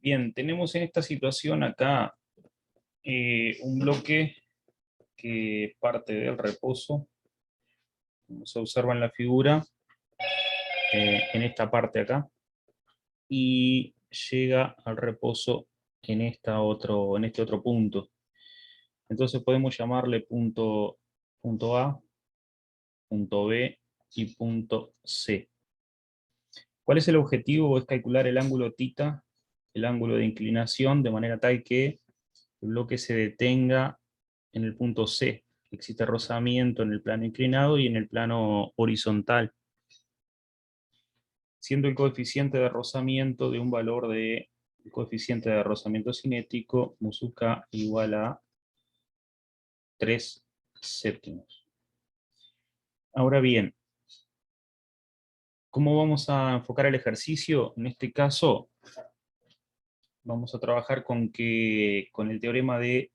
Bien, tenemos en esta situación acá un bloque que parte del reposo, como se observa en la figura, en esta parte acá, y llega al reposo en este otro punto. Entonces podemos llamarle punto A, punto B y punto C. ¿Cuál es el objetivo? Es calcular el ángulo θ, el ángulo de inclinación, de manera tal que el bloque se detenga en el punto C. Existe rozamiento en el plano inclinado y en el plano horizontal, siendo el coeficiente de rozamiento de un valor de el coeficiente de rozamiento cinético, mu(k) igual a 3/7. Ahora bien, ¿cómo vamos a enfocar el ejercicio? En este caso, vamos a trabajar con el teorema de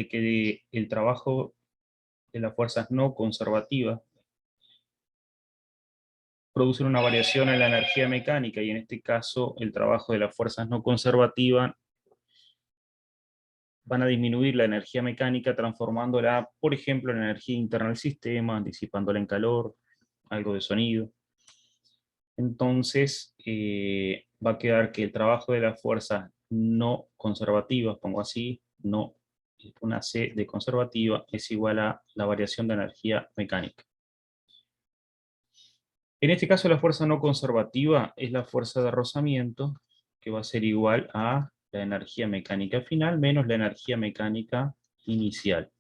que el trabajo de las fuerzas no conservativas producen una variación en la energía mecánica, y en este caso el trabajo de las fuerzas no conservativas van a disminuir la energía mecánica transformándola, por ejemplo, en energía interna del sistema, disipándola en calor, algo de sonido. Entonces, va a quedar que el trabajo de las fuerzas no conservativas, pongo así, no, una C de conservativa, es igual a la variación de energía mecánica. En este caso, la fuerza no conservativa es la fuerza de rozamiento, que va a ser igual a la energía mecánica final menos la energía mecánica inicial.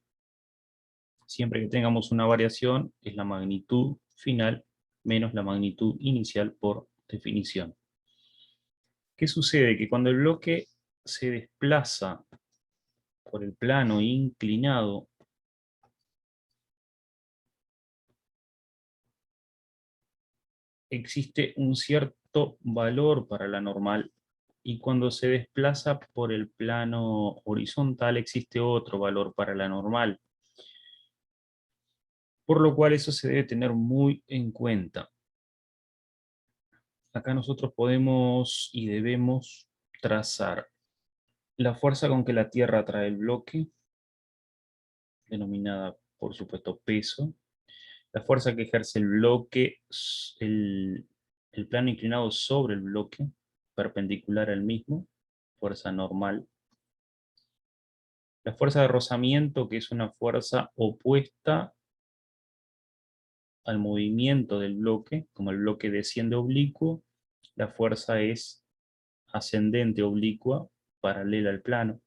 Siempre que tengamos una variación, es la magnitud final menos la magnitud inicial por definición. ¿Qué sucede? Que cuando el bloque se desplaza por el plano inclinado, existe un cierto valor para la normal, y cuando se desplaza por el plano horizontal existe otro valor para la normal, por lo cual eso se debe tener muy en cuenta. Acá nosotros podemos y debemos trazar la fuerza con que la Tierra atrae el bloque, denominada por supuesto peso, la fuerza que ejerce el bloque, el plano inclinado sobre el bloque, perpendicular al mismo, fuerza normal. La fuerza de rozamiento, que es una fuerza opuesta al movimiento del bloque, como el bloque desciende oblicuo, la fuerza es ascendente oblicua, paralela al plano.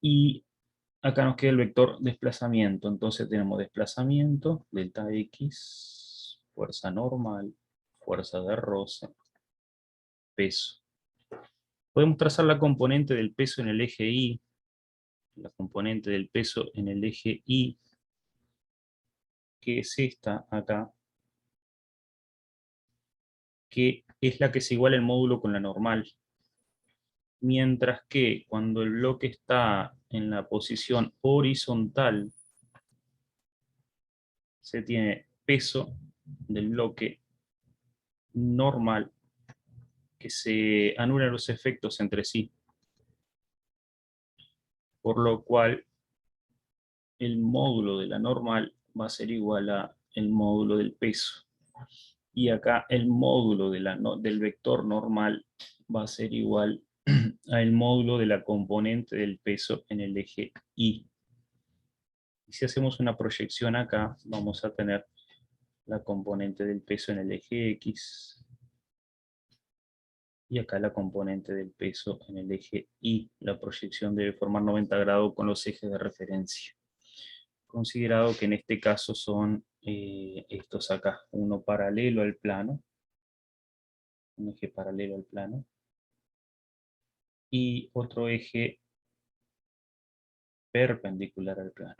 Y acá nos queda el vector desplazamiento. Entonces tenemos desplazamiento, delta X, fuerza normal, fuerza de roce, peso. Podemos trazar la componente del peso en el eje Y, la componente del peso en el eje Y, que es esta acá, que es la que se iguala el módulo con la normal. Mientras que cuando el bloque está en la posición horizontal, se tiene peso del bloque normal, que se anulan los efectos entre sí, por lo cual el módulo de la normal va a ser igual a el módulo del peso. Y acá el módulo del vector normal va a ser igual al módulo de la componente del peso en el eje Y. Y si hacemos una proyección acá, vamos a tener la componente del peso en el eje X, y acá la componente del peso en el eje Y. La proyección debe formar 90 grados con los ejes de referencia, considerado que en este caso son estos acá, uno paralelo al plano, un eje paralelo al plano, y otro eje perpendicular al plano.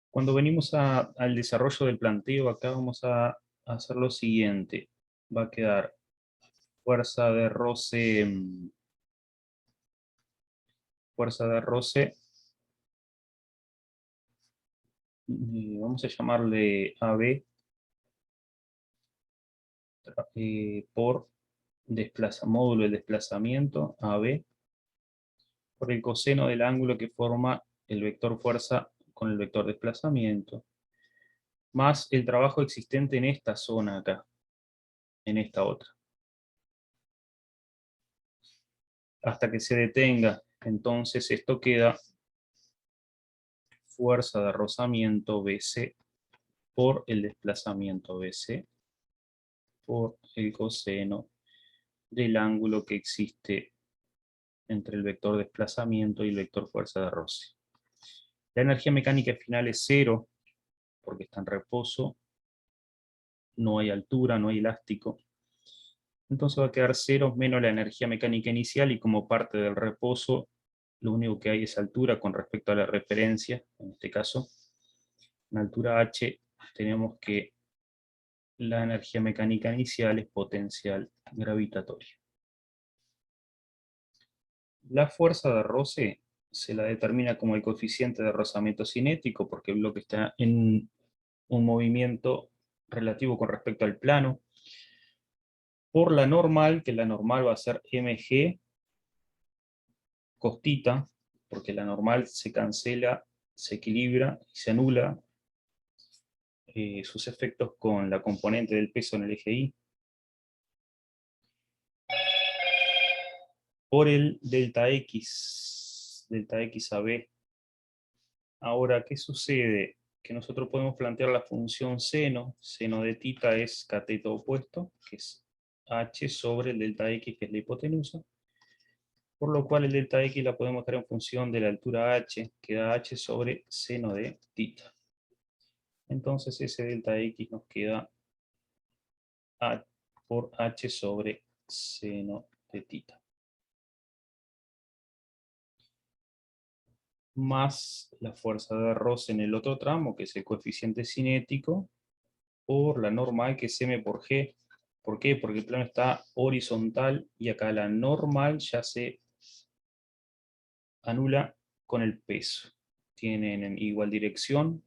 Cuando venimos al desarrollo del planteo, acá vamos a hacer lo siguiente. Va a quedar fuerza de roce, fuerza de roce vamos a llamarle AB por módulo del desplazamiento AB por el coseno del ángulo que forma el vector fuerza con el vector desplazamiento, más el trabajo existente en esta zona acá, en esta otra. Hasta que se detenga, entonces esto queda fuerza de rozamiento BC por el desplazamiento BC por el coseno del ángulo que existe entre el vector desplazamiento y el vector fuerza de roce. La energía mecánica final es cero, porque está en reposo, no hay altura, no hay elástico. Entonces va a quedar cero menos la energía mecánica inicial, y como parte del reposo, lo único que hay es altura con respecto a la referencia, en este caso. En altura h tenemos que la energía mecánica inicial es potencial gravitatoria. La fuerza de roce se la determina como el coeficiente de rozamiento cinético, porque el bloque está en un movimiento relativo con respecto al plano, por la normal, que la normal va a ser mg cos θ, porque la normal se cancela, se equilibra y se anula sus efectos con la componente del peso en el eje Y, por el delta X a B. Ahora, ¿qué sucede? Que nosotros podemos plantear la función seno de θ es cateto opuesto, que es h sobre el delta X, que es la hipotenusa, por lo cual el delta X la podemos dar en función de la altura h, que da h sobre seno de θ. Entonces ese delta X nos queda por h sobre seno de θ. Más la fuerza de roce en el otro tramo, que es el coeficiente cinético, por la normal, que es m por g. ¿Por qué? Porque el plano está horizontal y acá la normal ya se anula con el peso. Tienen igual dirección,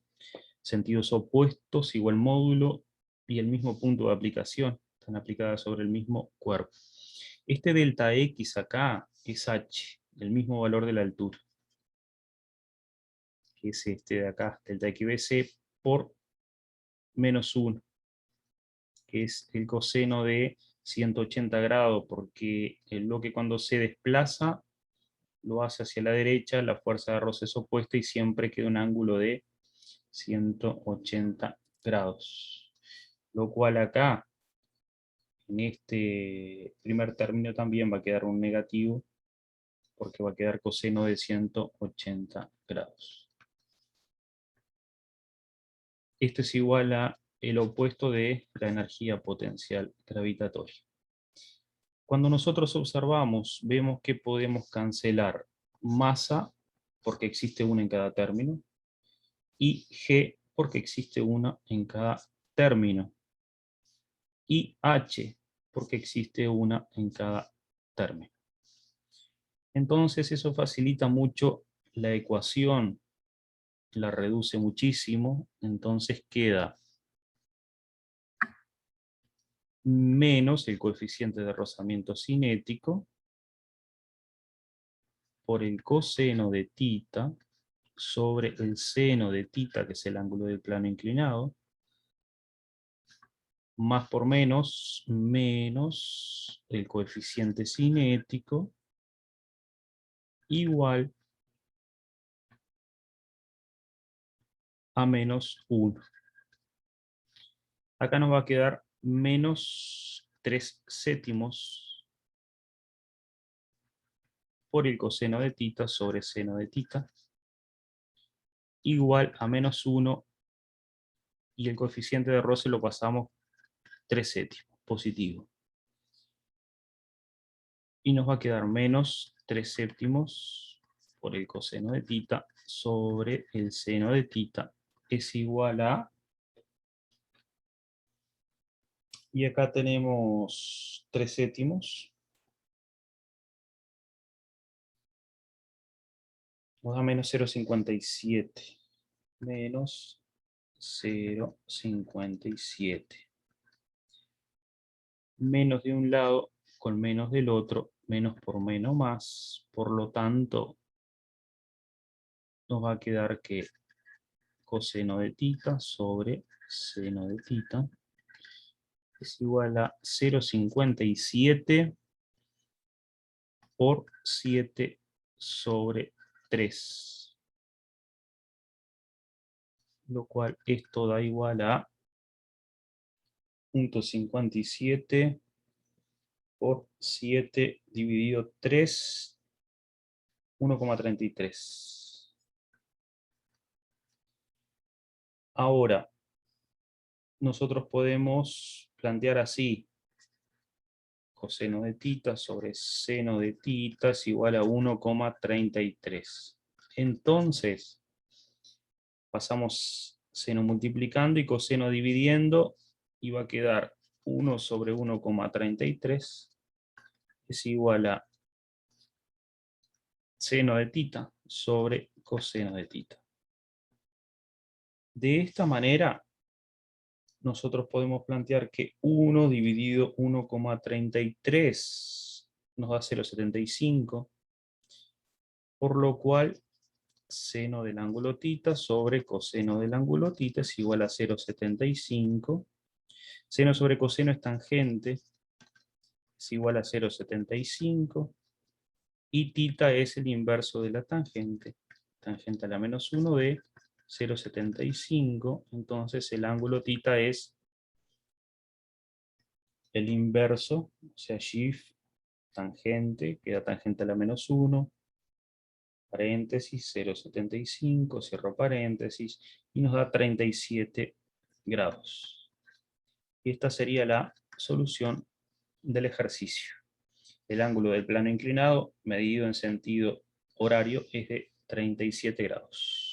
sentidos opuestos, igual módulo y el mismo punto de aplicación. Están aplicadas sobre el mismo cuerpo. Este delta X acá es h, el mismo valor de la altura, que es este de acá, delta XBC por menos 1, que es el coseno de 180 grados, porque el bloque cuando se desplaza lo hace hacia la derecha, la fuerza de roce es opuesta y siempre queda un ángulo de 180 grados. Lo cual acá, en este primer término también va a quedar un negativo, porque va a quedar coseno de 180 grados. Esto es igual a el opuesto de la energía potencial gravitatoria. Cuando nosotros observamos, vemos que podemos cancelar masa, porque existe una en cada término, y G, porque existe una en cada término, y H, porque existe una en cada término. Entonces eso facilita mucho la ecuación, la reduce muchísimo, entonces queda menos el coeficiente de rozamiento cinético por el coseno de θ sobre el seno de θ, que es el ángulo del plano inclinado, más por menos el coeficiente cinético, igual a menos 1. Acá nos va a quedar menos 3/7 por el coseno de θ sobre seno de θ, igual a menos 1, y el coeficiente de roce lo pasamos 3/7, positivo. Y nos va a quedar menos 3/7 por el coseno de θ sobre el seno de θ es igual a... Y acá tenemos 3/7. Nos da menos 0,57. Menos 0,57. Menos de un lado con menos del otro, menos por menos más. Por lo tanto, nos va a quedar que coseno de tita sobre seno de tita es igual a 0,57 por 7 sobre 3. Lo cual esto da igual a 0,57 por 7 dividido 3, 1,33. Ahora, nosotros podemos plantear así: coseno de tita sobre seno de tita es igual a 1,33. Entonces, pasamos seno multiplicando y coseno dividiendo, y va a quedar 1 sobre 1,33 es igual a seno de tita sobre coseno de tita. De esta manera, nosotros podemos plantear que 1 dividido 1,33 nos da 0,75, por lo cual seno del ángulo tita sobre coseno del ángulo tita es igual a 0,75. Seno sobre coseno es tangente, es igual a 0,75. Y tita es el inverso de la tangente. Tangente a la menos 1 de 0,75. Entonces el ángulo tita es el inverso, o sea, shift, tangente, queda tangente a la menos 1, paréntesis, 0,75, cierro paréntesis, y nos da 37 grados. Y esta sería la solución del ejercicio. El ángulo del plano inclinado, medido en sentido horario, es de 37 grados.